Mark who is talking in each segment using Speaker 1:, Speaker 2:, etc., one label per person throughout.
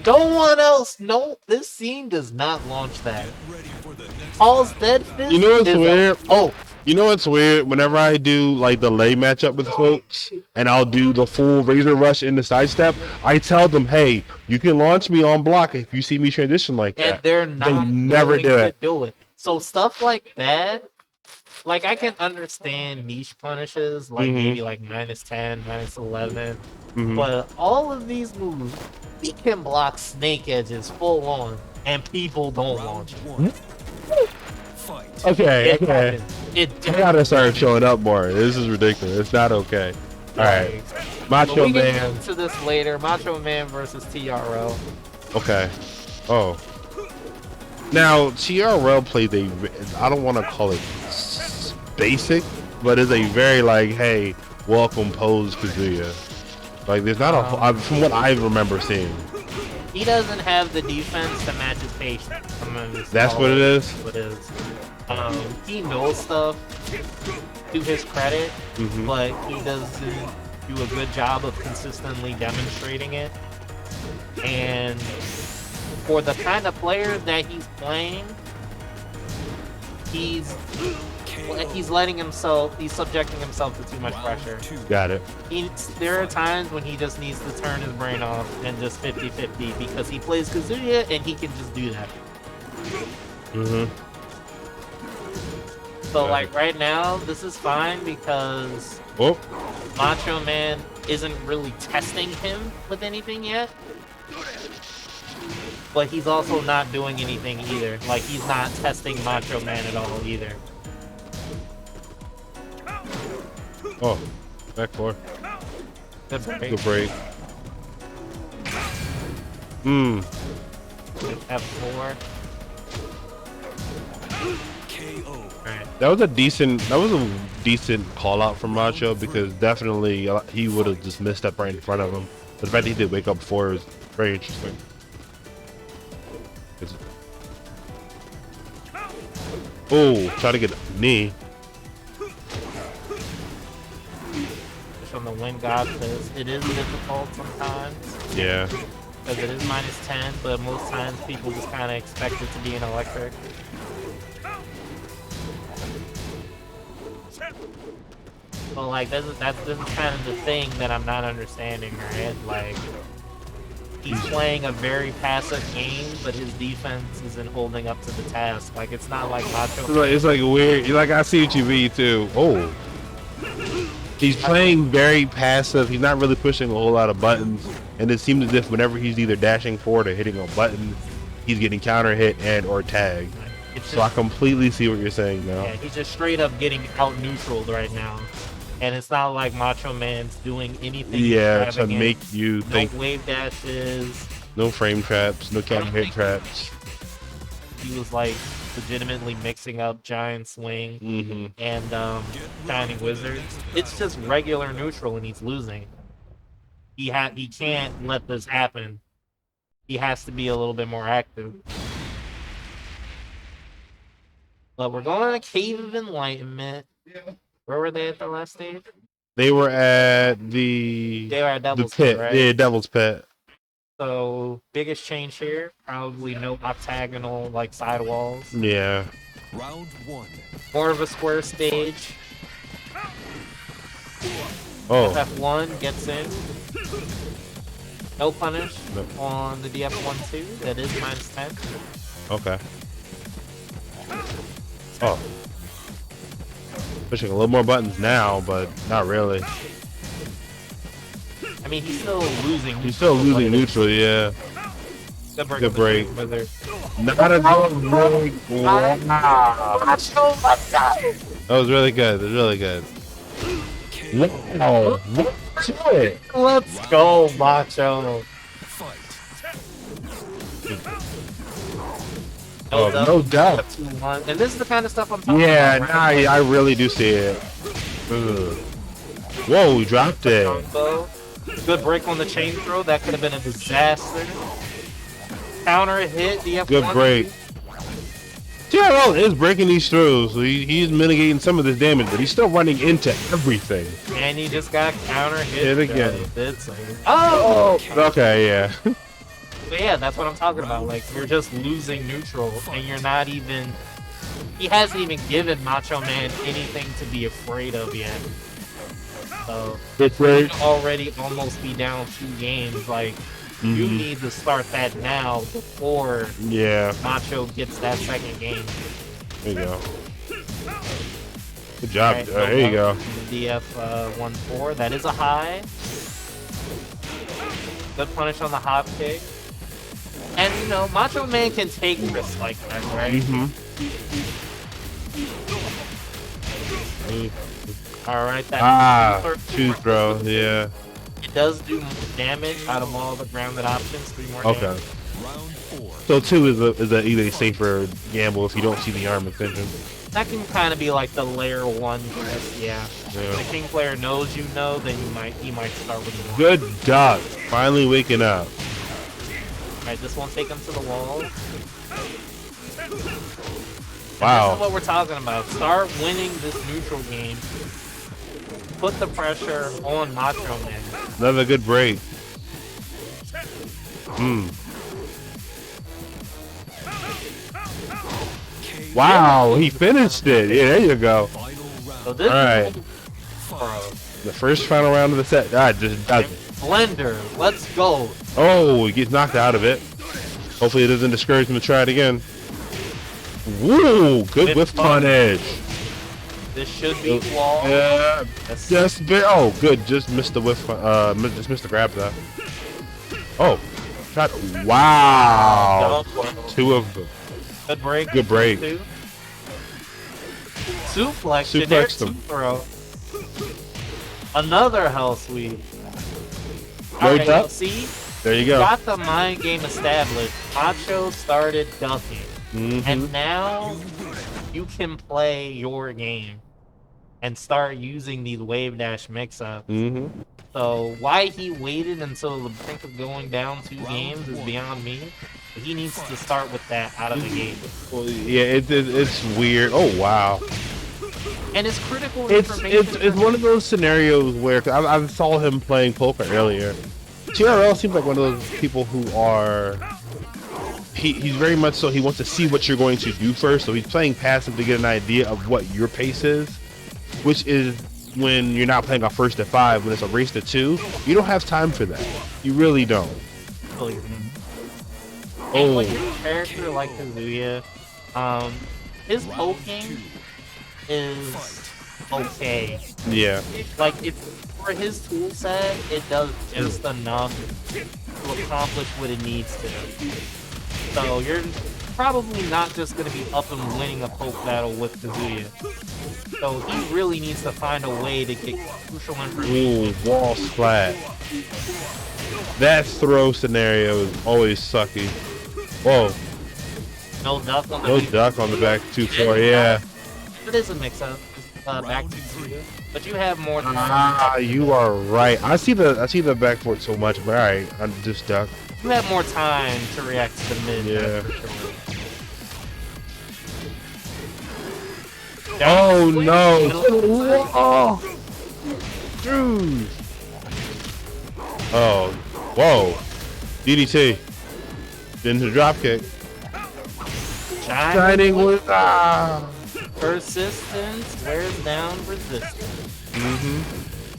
Speaker 1: No one else. No, this scene does not launch that. Paul's dead fist.
Speaker 2: You know what's
Speaker 1: is
Speaker 2: weird?
Speaker 1: Oh,
Speaker 2: You know what's weird? Whenever I do like the lay matchup with folks, and I'll do the full razor rush in the sidestep, I tell them, "Hey, you can launch me on block if you see me transition like that."
Speaker 1: and they're not
Speaker 2: They never do it.
Speaker 1: do it. So stuff like that, like I can understand niche punishes, like maybe like -10, -11, but all of these moves, we can block snake edges full on, and people don't launch it.
Speaker 2: Okay,
Speaker 1: It
Speaker 2: okay.
Speaker 1: happens. It
Speaker 2: I gotta start showing up more. This is ridiculous. It's not okay. All right, Macho
Speaker 1: we can get
Speaker 2: Man.
Speaker 1: into this later. Macho Man versus TRL.
Speaker 2: Okay. Oh. Now TRL played a. I don't want to call it basic, but it's a very like, hey, welcome pose Kazuya. Like there's not from what I remember seeing.
Speaker 1: He doesn't have the defense to match his patience.
Speaker 2: That's what it is.
Speaker 1: What it is. He knows stuff to his credit, but he doesn't do a good job of consistently demonstrating it. And for the kind of players that he's playing, he's subjecting himself to too much pressure.
Speaker 2: Got it.
Speaker 1: There are times when he just needs to turn his brain off and just 50-50 because he plays Kazuya and he can just do that. So like right now, this is fine because Macho Man isn't really testing him with anything yet. But he's also not doing anything either. Like he's not testing Macho Man at all either.
Speaker 2: Oh, back four.
Speaker 1: Good break.
Speaker 2: Good break.
Speaker 1: F4.
Speaker 2: That was a decent call out from Macho because definitely he would have just missed up right in front of him. But the fact that he did wake up before was very interesting. Oh, try to get a knee.
Speaker 1: Just on the wind god because it is difficult sometimes.
Speaker 2: Yeah.
Speaker 1: Because it is -10, but most times people just kind of expect it to be an electric. But like this is kind of the thing that I'm not understanding, right? Like he's playing a very passive game, but his defense isn't holding up to the task. Like it's not like Macho.
Speaker 2: It's like weird. Like I see what you mean too. Oh. He's playing very passive. He's not really pushing a whole lot of buttons, and it seems as if whenever he's either dashing forward or hitting a button, he's getting counter hit and or tagged. So I completely see what you're saying now.
Speaker 1: Yeah, he's just straight up getting out neutraled right now, and it's not like Macho Man's doing anything.
Speaker 2: Yeah, to make you think.
Speaker 1: No wave dashes.
Speaker 2: No frame traps. No counter hit traps.
Speaker 1: He was like legitimately mixing up Giant Swing and Shining Wizards. It's just regular neutral and he's losing. He can't let this happen. He has to be a little bit more active. But we're going on a Cave of Enlightenment. Where were they at the last stage?
Speaker 2: They were at the
Speaker 1: Devil's
Speaker 2: Pit,
Speaker 1: right?
Speaker 2: Yeah, Devil's Pit.
Speaker 1: So biggest change here, probably no octagonal like sidewalls.
Speaker 2: Yeah.
Speaker 3: Round one.
Speaker 1: More of a square stage.
Speaker 2: Oh.
Speaker 1: F1 gets in. No punish on the DF1-2. That is -10.
Speaker 2: Okay. Oh. Pushing a little more buttons now, but not really.
Speaker 1: I mean, he's still losing.
Speaker 2: He's still losing neutral, yeah.
Speaker 1: Good break.
Speaker 2: Not a good break. Wow. That was really good. It was really good. Wow.
Speaker 1: Let's go, Macho.
Speaker 2: Oh, no doubt.
Speaker 1: And this is the kind of stuff I'm talking about.
Speaker 2: Yeah, nah, I really do see it. Whoa, he dropped it.
Speaker 1: Good break on the chain throw. That could have been a disaster. Counter hit. DF1.
Speaker 2: Good break. TRL is breaking these throws, so he's mitigating some of this damage, but he's still running into everything.
Speaker 1: And he just got counter hit
Speaker 2: again.
Speaker 1: Oh!
Speaker 2: Okay, yeah.
Speaker 1: But yeah, that's what I'm talking about. Like, you're just losing neutral, and you're not even. He hasn't even given MachoMan anything to be afraid of yet. So,
Speaker 2: That's
Speaker 1: you
Speaker 2: right.
Speaker 1: should already almost be down 2 games. Like, you need to start that now before Macho gets that second game.
Speaker 2: There you go. Good job.
Speaker 1: Right,
Speaker 2: There you go.
Speaker 1: The DF 1-4. That is a high. Good punish on the hop kick. And, you know, MachoMan can take risks like that, right? Alright, that
Speaker 2: two throw, yeah.
Speaker 1: It does do damage out of all the grounded options. 3 more damage.
Speaker 2: So 2 is a either safer gamble if you don't see the arm extension.
Speaker 1: That can kind of be like the layer 1 guess, yeah. If the king player knows you know, then he might start with you.
Speaker 2: Good duck. Finally waking up.
Speaker 1: Alright, this won't take him to the wall.
Speaker 2: Wow.
Speaker 1: This is what we're talking about. Start winning this neutral game. Put the pressure on MachoMan.
Speaker 2: Another good break. Wow, he finished it. Yeah, there you go.
Speaker 1: So this
Speaker 2: Alright. The first final round of the set. Just
Speaker 1: Blender, let's go.
Speaker 2: Oh, he gets knocked out of it. Hopefully it doesn't discourage him to try it again. Woo! Good whiff punish.
Speaker 1: This should be wall.
Speaker 2: Yeah, just bit. Oh, good. Just missed the whiff. Just missed the grab though. Oh, shot. Wow. 2 of them.
Speaker 1: Good break.
Speaker 2: Good break.
Speaker 1: Suplex.
Speaker 2: Suplex them.
Speaker 1: Throw. Another hell sweep.
Speaker 2: Alright,
Speaker 1: now see?
Speaker 2: There you go.
Speaker 1: Got the mind game established. Macho started ducking. And now you can play your game and start using these wave dash mix-ups. So why he waited until the brink of going down 2 games is beyond me. But he needs to start with that out of the gate.
Speaker 2: Well, yeah, it's weird. Oh wow.
Speaker 1: And it's critical information.
Speaker 2: It's one of those scenarios where I saw him playing poker earlier. TRL seems like one of those people who are. He's very much so he wants to see what you're going to do first, so he's playing passive to get an idea of what your pace is, which is when you're not playing a first to 5, when it's a race to 2, you don't have time for that. You really don't.
Speaker 1: And with your character like Kazuya, his poking is okay.
Speaker 2: Yeah.
Speaker 1: Like, for his tool set, it does just enough to accomplish what it needs to. So you're probably not just going to be up and winning a poke battle with Kazuya. So he really needs to find a way to get crucial information.
Speaker 2: Ooh, wall splat. That throw scenario is always sucky. Whoa.
Speaker 1: No duck on the
Speaker 2: No duck on the back 2-4, yeah.
Speaker 1: It is a mix-up. Back 2-2. But you have more than
Speaker 2: you are right. I see the back foot so much, but alright, I'm just duck.
Speaker 1: You have more time to react to the mid.
Speaker 2: Yeah.
Speaker 1: Oh
Speaker 2: no! Oh, dude! Oh, whoa! DDT. Into the drop kick. Shining with
Speaker 1: persistence wears down resistance.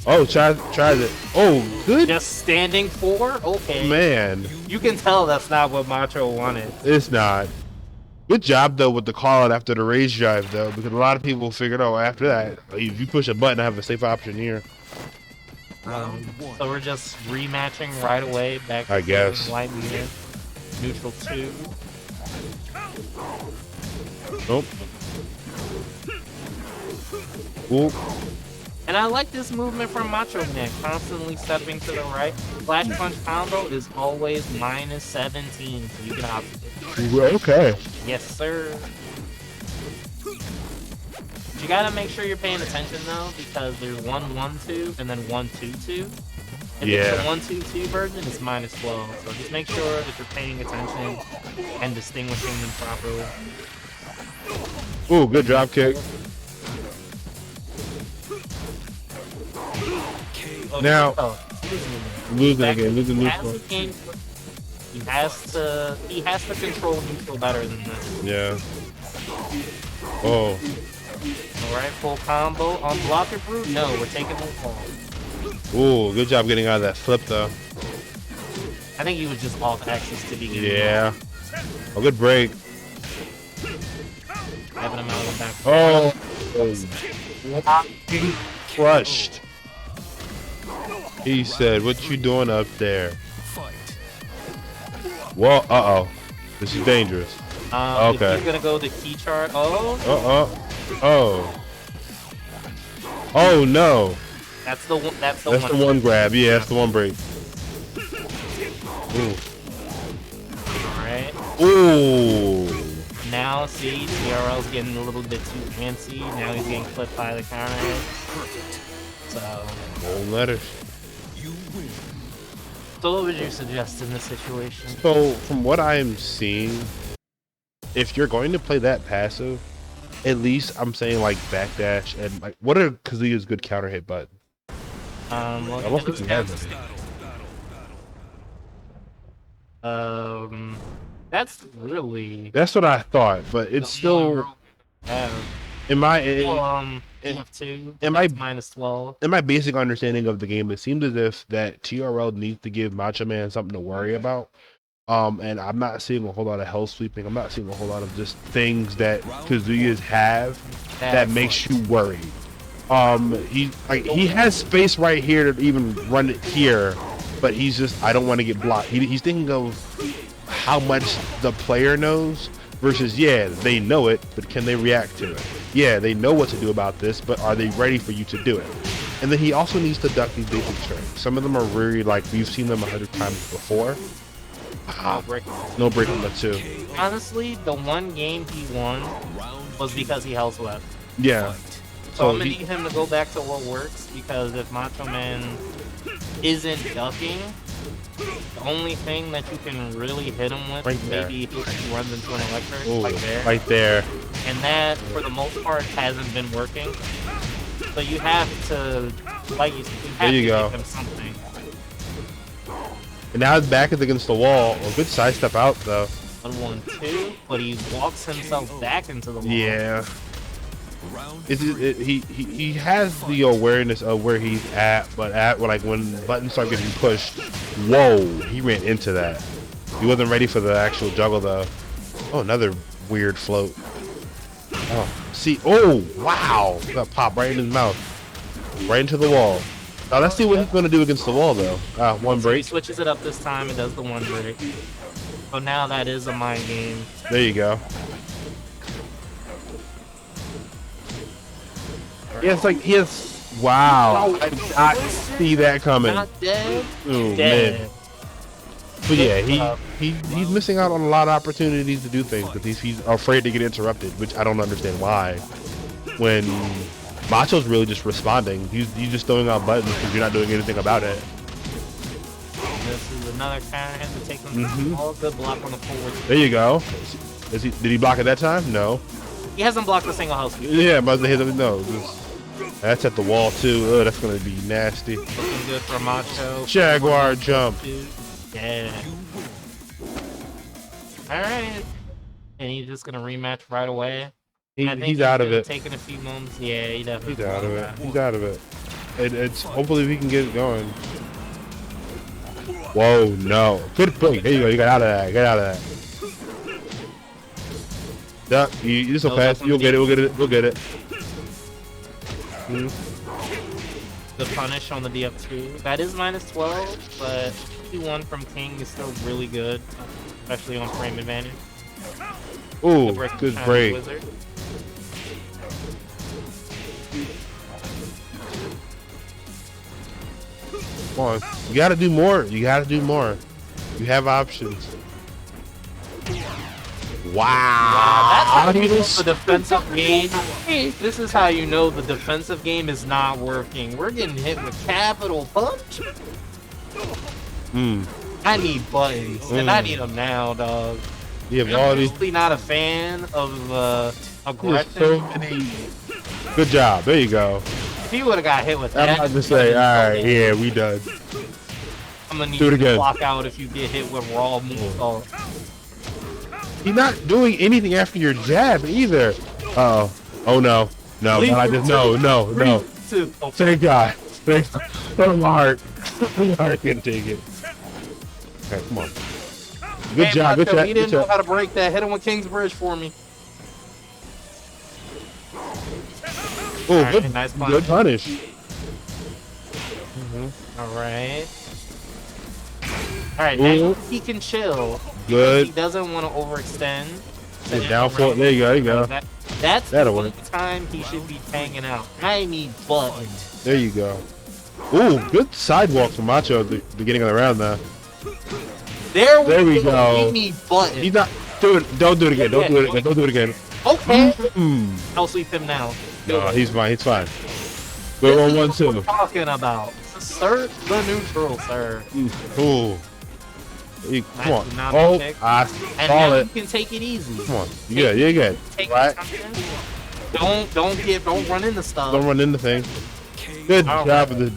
Speaker 2: Oh, tries it. Oh, good.
Speaker 1: Just standing 4? Okay.
Speaker 2: Man.
Speaker 1: You can tell that's not what Macho wanted.
Speaker 2: It's not. Good job, though, with the call-out after the rage drive, though, because a lot of people figured, oh, after that, if you push a button, I have a safe option here.
Speaker 1: So we're just rematching right away back to
Speaker 2: I guess.
Speaker 1: light medium. Neutral 2.
Speaker 2: Nope. Ooh.
Speaker 1: And I like this movement from MachoMan, constantly stepping to the right. Flash punch combo is always -17, so you can opt it.
Speaker 2: Okay.
Speaker 1: Yes, sir. You gotta make sure you're paying attention though, because there's 1-1-2 and then 1-2-2. And
Speaker 2: Yeah.
Speaker 1: the 1-2-2 version is -12, so just make sure that you're paying attention and distinguishing them properly.
Speaker 2: Ooh, good drop kick. Now, losing again, losing neutral.
Speaker 1: He has to control neutral better than this.
Speaker 2: Yeah. Oh.
Speaker 1: Alright, full combo. Unblock it, Brute? No, we're taking the fall.
Speaker 2: Ooh, good job getting out of that flip though.
Speaker 1: I think he was just off axis to begin with.
Speaker 2: Yeah. A good break.
Speaker 1: Having him out of the back.
Speaker 2: Oh. Crushed. He said, "What you doing up there?" Well, uh-oh. This is dangerous. Okay.
Speaker 1: If he's gonna go the key chart. Oh.
Speaker 2: Oh. Oh no.
Speaker 1: That's the one. That's the
Speaker 2: one grab. Yeah, that's the one break. Ooh.
Speaker 1: Alright.
Speaker 2: Ooh.
Speaker 1: Now, see, TRL's getting a little bit too fancy. Now he's getting clipped by the counter hit. So.
Speaker 2: Golden letters.
Speaker 1: So what would you suggest in this situation?
Speaker 2: So, from what I am seeing, if you're going to play that passive, at least I'm saying like backdash and like, what are Kazuya's good counter hit buttons?
Speaker 1: Well,
Speaker 2: I don't think he has
Speaker 1: any. That's really.
Speaker 2: That's what I thought, but it's still. In my
Speaker 1: FT5 -12.
Speaker 2: In my basic understanding of the game, it seems as if that TRL needs to give MachoMan something to worry about. And I'm not seeing a whole lot of hell sweeping. I'm not seeing a whole lot of just things that Kazuya's have that makes you worried. He has space right here to even run it here, but he's just, I don't want to get blocked. He's thinking of how much the player knows versus, yeah, they know it, but can they react to it? Yeah, they know what to do about this, but are they ready for you to do it? And then he also needs to duck these basic strikes. Some of them are really like, we've seen them 100 times before. No break on the two.
Speaker 1: Honestly, the one game he won was because he held left.
Speaker 2: Yeah.
Speaker 1: So I'm gonna need him to go back to what works, because if MachoMan isn't ducking, the only thing that you can really hit him with is maybe if he runs into an electric.
Speaker 2: Ooh,
Speaker 1: like there.
Speaker 2: Right there.
Speaker 1: And that, for the most part, hasn't been working. So you have to, like, you have to give him something.
Speaker 2: And now his back is against the wall. A good side step out though.
Speaker 1: 1-1-2, but he walks himself back into the wall.
Speaker 2: Yeah. He has the awareness of where he's at, but like when buttons start getting pushed, whoa, he ran into that. He wasn't ready for the actual juggle though. Oh, another weird float. Oh, see, oh wow, that pop right in his mouth, right into the wall. Now let's see what he's gonna do against the wall though. One break.
Speaker 1: He switches it up this time and does the one break. So now that is a mind game.
Speaker 2: There you go. Yeah, it's like he has. Wow, I did not see that coming.
Speaker 1: Not dead.
Speaker 2: Oh
Speaker 1: Dead.
Speaker 2: man. But yeah, he's missing out on a lot of opportunities to do things because he's afraid to get interrupted, which I don't understand why. When Macho's really just responding, he's just throwing out buttons because you're not doing anything about it.
Speaker 1: This is another counter hit to take him all good block on the forward.
Speaker 2: There you go. Did he block it that time? No.
Speaker 1: He hasn't blocked a single house sweep.
Speaker 2: Yeah, but no. That's at the wall too. Oh, that's gonna be nasty.
Speaker 1: Looking good for Macho.
Speaker 2: Jaguar jump.
Speaker 1: Yeah. Alright. And he's just gonna rematch right away.
Speaker 2: He's out of it.
Speaker 1: Taking a few moments. Yeah, he definitely.
Speaker 2: He's out of it. He's out of it. It's hopefully we can get it going. Whoa, no. Good break. There you go. You got out of that. Get out of that. Duck. You just so fast. You'll get it. We'll get it. We'll get it.
Speaker 1: The punish on the DF2. That is -12, but 2-1 from King is still really good, especially on frame advantage.
Speaker 2: Ooh, good break.
Speaker 1: Wizard.
Speaker 2: Come on. You gotta do more. You gotta do more. You have options. Wow.
Speaker 1: That's how you know the defensive game. This is how you know the defensive game is not working. We're getting hit with capital punch. I need buttons, and I need them now, dog.
Speaker 2: You have all these.
Speaker 1: I'm really not a fan of aggression.
Speaker 2: So many. Good job. There you go.
Speaker 1: If he would have got hit with that,
Speaker 2: I'm about to say, all right, yeah, we done.
Speaker 1: I'm I'm gonna need
Speaker 2: Do it
Speaker 1: you to
Speaker 2: again.
Speaker 1: clock out if you get hit with raw moonsault.
Speaker 2: He's not doing anything after your jab either. Uh-oh. Oh no. No,
Speaker 1: Leave
Speaker 2: I
Speaker 1: it
Speaker 2: just
Speaker 1: to-
Speaker 2: no.
Speaker 1: To, oh,
Speaker 2: Thank God. Thank God. My heart. My heart can take it. Okay, come on. Good
Speaker 1: hey,
Speaker 2: job. Good
Speaker 1: Macho,
Speaker 2: job.
Speaker 1: he
Speaker 2: Good
Speaker 1: didn't know
Speaker 2: job.
Speaker 1: how to break that. Hit him with Kingsbridge for me.
Speaker 2: Oh,
Speaker 1: Alright,
Speaker 2: good,
Speaker 1: nice punish.
Speaker 2: good punish.
Speaker 1: Alright. Alright,
Speaker 2: Ooh.
Speaker 1: now he can chill.
Speaker 2: Good.
Speaker 1: He doesn't want to overextend.
Speaker 2: Get down for it. There you go. There you go.
Speaker 1: That's
Speaker 2: That'll
Speaker 1: the
Speaker 2: work.
Speaker 1: time he should be hanging out. I need buttons.
Speaker 2: There you go. Ooh, good sidewalk from Macho at the beginning of the round now.
Speaker 1: There we
Speaker 2: go.
Speaker 1: He need buttons.
Speaker 2: He's not. Don't do it again. Don't do it again. Don't do it again.
Speaker 1: Okay.
Speaker 2: Mm.
Speaker 1: I'll sweep him now.
Speaker 2: No, he's fine. He's fine.
Speaker 1: This
Speaker 2: Good
Speaker 1: is
Speaker 2: 1-1
Speaker 1: what
Speaker 2: 2.
Speaker 1: we're talking about. Assert the neutral, sir.
Speaker 2: Ooh. Come on.
Speaker 1: Not
Speaker 2: Oh,
Speaker 1: pick.
Speaker 2: I
Speaker 1: And
Speaker 2: saw
Speaker 1: now
Speaker 2: it.
Speaker 1: you can take it easy.
Speaker 2: Come on. You good. You're good.
Speaker 1: Take
Speaker 2: Right.
Speaker 1: Don't run into stuff.
Speaker 2: Don't run into things. Good
Speaker 1: All
Speaker 2: job with the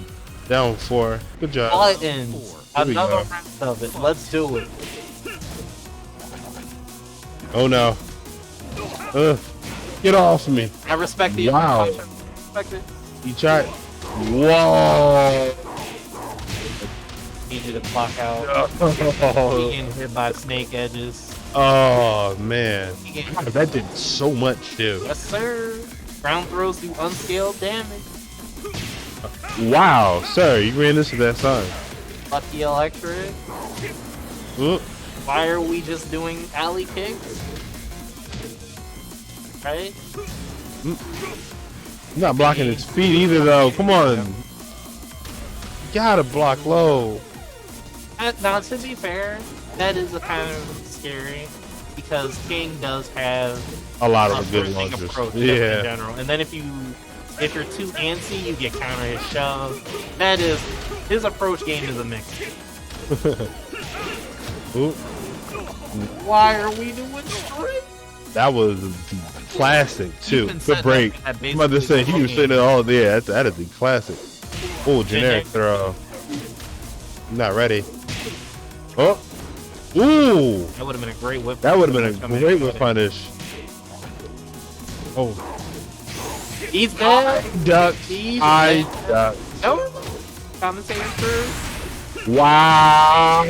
Speaker 2: down 4. Good job.
Speaker 1: Buttons.
Speaker 2: There we
Speaker 1: Another
Speaker 2: go.
Speaker 1: round of it. Let's do it.
Speaker 2: Oh no. Get off of me.
Speaker 1: I respect the
Speaker 2: Wow.
Speaker 1: I respect it.
Speaker 2: You tried. Whoa.
Speaker 1: Need you to clock out.
Speaker 2: Oh,
Speaker 1: Getting hit by snake edges.
Speaker 2: Man.
Speaker 1: He getting-
Speaker 2: God, that did so much too.
Speaker 1: Yes, sir. Ground throws do unscaled damage.
Speaker 2: Wow, sir, you ran into that sign.
Speaker 1: Lucky electric.
Speaker 2: Ooh.
Speaker 1: Why are we just doing alley kicks? Right?
Speaker 2: You're not blocking his feet either, though. Come on. You gotta block low.
Speaker 1: Now, to be fair, that is a kind of scary because King does have
Speaker 2: A lot
Speaker 1: a
Speaker 2: of good
Speaker 1: thrusting
Speaker 2: launchers.
Speaker 1: approach just in
Speaker 2: Yeah.
Speaker 1: general. And then if you're too antsy, you get counter hit shove. That is his approach game is a mix.
Speaker 2: Ooh,
Speaker 1: Why are we doing straight?
Speaker 2: that was classic, too.
Speaker 1: Even said
Speaker 2: Good break.
Speaker 1: that
Speaker 2: I'm about to say, he was
Speaker 1: basically
Speaker 2: sitting all there. That is the classic. Oh, generic throw. Not ready. Oh. Ooh.
Speaker 1: That would have been a great whip.
Speaker 2: That would have been a great whip punish. Oh.
Speaker 1: He's dead.
Speaker 2: Duck.
Speaker 1: He's
Speaker 2: I
Speaker 1: dead.
Speaker 2: duck.
Speaker 1: No. Commentator crew.
Speaker 2: Wow.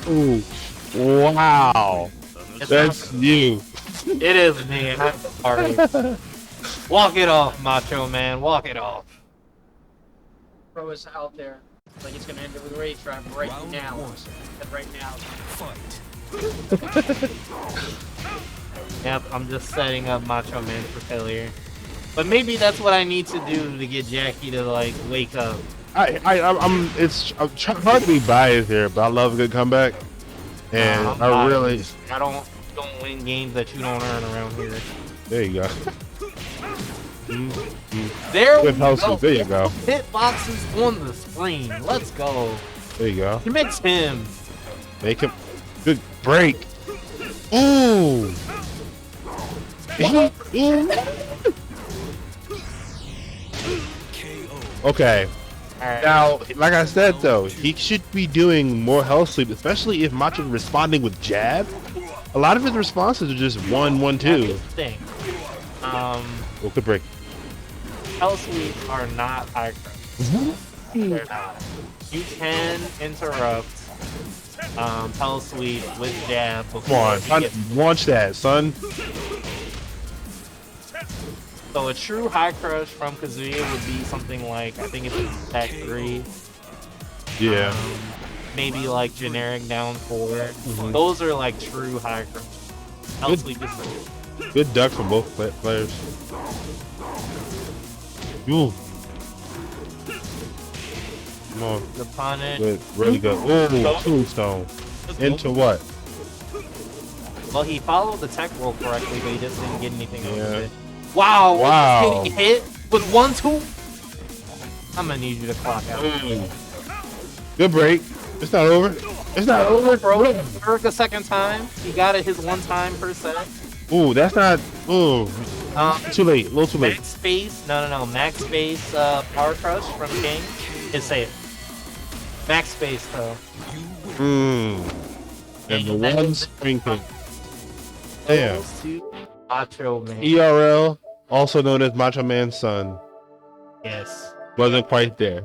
Speaker 2: Ooh. Wow. That's you.
Speaker 1: It is me. I'm sorry. Walk it off, Macho Man. Walk it off.
Speaker 3: Throw us out there like it's gonna end the race right now. And right now.
Speaker 1: Yep, I'm just setting up Macho Man for failure. But maybe that's what I need to do to get Jackie to like wake up.
Speaker 2: I'm hard to be biased here, but I love a good comeback. And
Speaker 1: I'm
Speaker 2: I really,
Speaker 1: biased. I don't win games that you don't earn around here.
Speaker 2: there you go.
Speaker 1: There we
Speaker 2: Good house,
Speaker 1: go.
Speaker 2: there you go.
Speaker 1: Hitboxes on the screen. Let's go.
Speaker 2: There you go.
Speaker 1: He makes him.
Speaker 2: Make him. Good break. Ooh. Okay.
Speaker 1: Alright.
Speaker 2: Now, like I said though, he should be doing more health sweep, especially if Macho's responding with jab. A lot of his responses are just 1-1-2.
Speaker 1: Here's the thing.
Speaker 2: Oh, good break.
Speaker 1: Hell sweeps are not high crest. They're not. You can interrupt Hell sweep with jab before
Speaker 2: Come on,
Speaker 1: he
Speaker 2: son,
Speaker 1: gets-
Speaker 2: launch that, son.
Speaker 1: So a true high crush from Kazuya would be something like, I think it's attack 3.
Speaker 2: Yeah.
Speaker 1: Maybe like generic down 4. Those are like true high crush. Hell
Speaker 2: Good.
Speaker 1: sweep is
Speaker 2: Good duck from both players. Ooh. Come on.
Speaker 1: the punish.
Speaker 2: Good. Really good. Ooh, tombstone. Into what?
Speaker 1: Well, he followed the tech roll correctly, but he just didn't get anything out of
Speaker 2: Yeah.
Speaker 1: it. Wow!
Speaker 2: Wow.
Speaker 1: Getting hit with 1-2? I'm gonna need you to clock out.
Speaker 2: Good break. It's not over. It's not over,
Speaker 1: Bro, work a second time. He got it his one time per set.
Speaker 2: Ooh, that's not. Ooh. Too late. A little too late.
Speaker 1: Max space. No. Max space power crush from King is safe. Backspace though.
Speaker 2: And the
Speaker 1: that
Speaker 2: one
Speaker 1: is-
Speaker 2: spring kick. Damn.
Speaker 1: Goes to Macho Man.
Speaker 2: ERL, also known as Macho Man's son,
Speaker 1: Yes.
Speaker 2: wasn't quite there.